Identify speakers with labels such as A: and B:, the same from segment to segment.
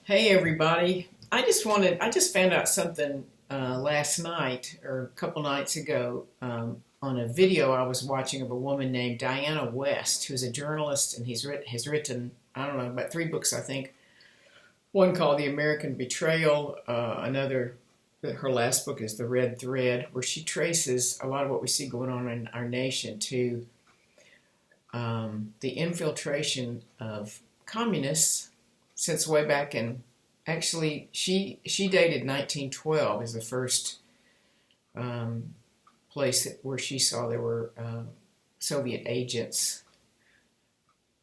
A: Hey everybody. I just found out something last night or a couple nights ago on a video I was watching of a woman named Diana West, who's a journalist, and has written, I don't know, about three books, I think. One called The American Betrayal, another, her last book is The Red Thread, where she traces a lot of what we see going on in our nation to the infiltration of communists since way back in, actually, she dated 1912 as the first place where she saw there were Soviet agents.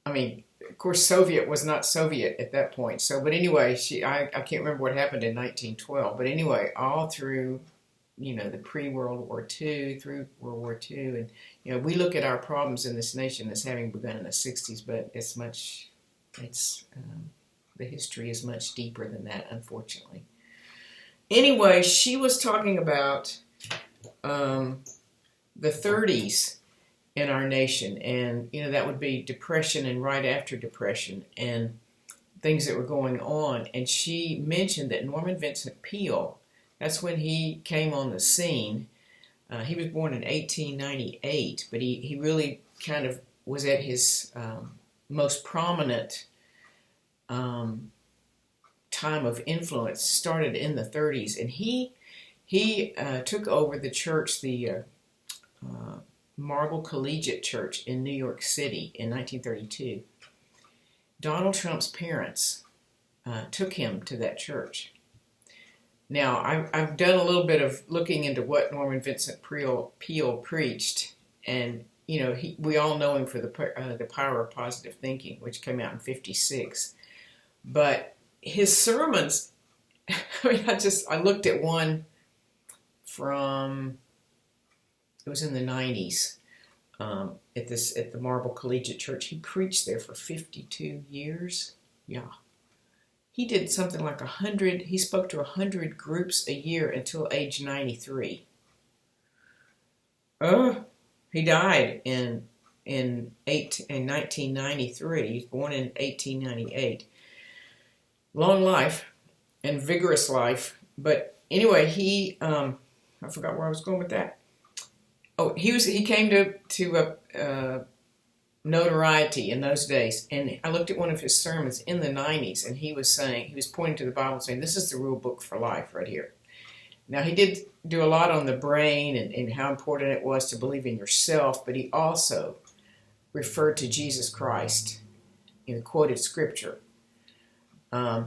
A: I mean, of course, Soviet was not Soviet at that point. So, but anyway, I can't remember what happened in 1912. But anyway, all through, the pre-World War II, through World War II, and we look at our problems in this nation as having begun in the 60s, but the history is much deeper than that, unfortunately. Anyway, she was talking about the 30s in our nation, and that would be Depression and right after Depression and things that were going on. And she mentioned that Norman Vincent Peale, that's when he came on the scene. He was born in 1898, but he really kind of was at his most prominent time of influence. Started in the 30s, and he took over the church, the Marble Collegiate Church in New York City in 1932. Donald Trump's parents took him to that church. Now, I've done a little bit of looking into what Norman Vincent Peale preached, and we all know him for the Power of Positive Thinking, which came out in '56. But his sermons, I looked at one from, it was in the 90s, at the Marble Collegiate Church. He preached there for 52 years. Yeah. He did something like 100, he spoke to 100 groups a year until age 93. He died in 1993. He was born in 1898. Long life and vigorous life. But anyway, I forgot where I was going with that. Oh, he came to notoriety in those days, and I looked at one of his sermons in the 90s, and he was pointing to the Bible saying, this is the rule book for life right here. Now, he did do a lot on the brain and how important it was to believe in yourself, but he also referred to Jesus Christ, quoted scripture.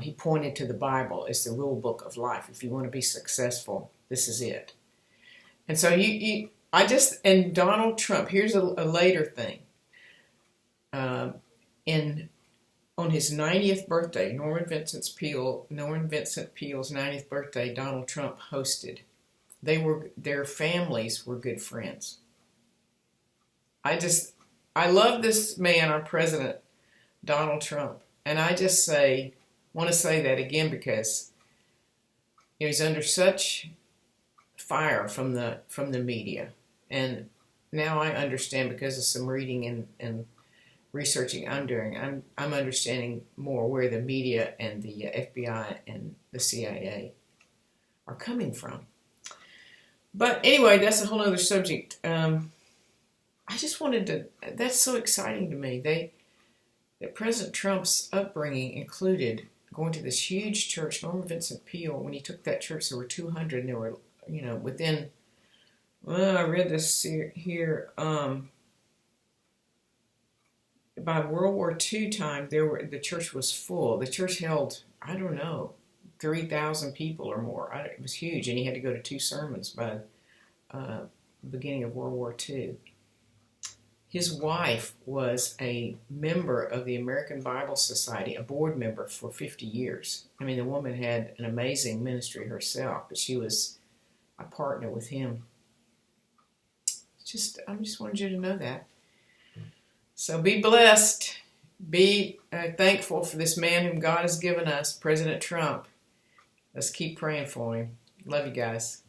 A: He pointed to the Bible as the rule book of life. If you want to be successful, this is it. And so and Donald Trump, here's a later thing. On his 90th birthday, Norman Vincent Peale's 90th birthday, Donald Trump hosted. Their families were good friends. I love this man, our president, Donald Trump. And I just want to say that again because he's under such fire from the media. And now I understand, because of some reading and researching I'm doing, I'm understanding more where the media and the FBI and the CIA are coming from. But anyway, that's a whole other subject. I just that's so exciting to me. That President Trump's upbringing included going to this huge church. Norman Vincent Peale, when he took that church, there were 200, and there were, within, I read this here, by World War II time, the church was full. The church held, 3,000 people or more. It was huge, and he had to go to 2 sermons by the beginning of World War II. His wife was a member of the American Bible Society, a board member for 50 years. I mean, the woman had an amazing ministry herself, but she was a partner with him. I just wanted you to know that. So be blessed. Be thankful for this man whom God has given us, President Trump. Let's keep praying for him. Love you guys.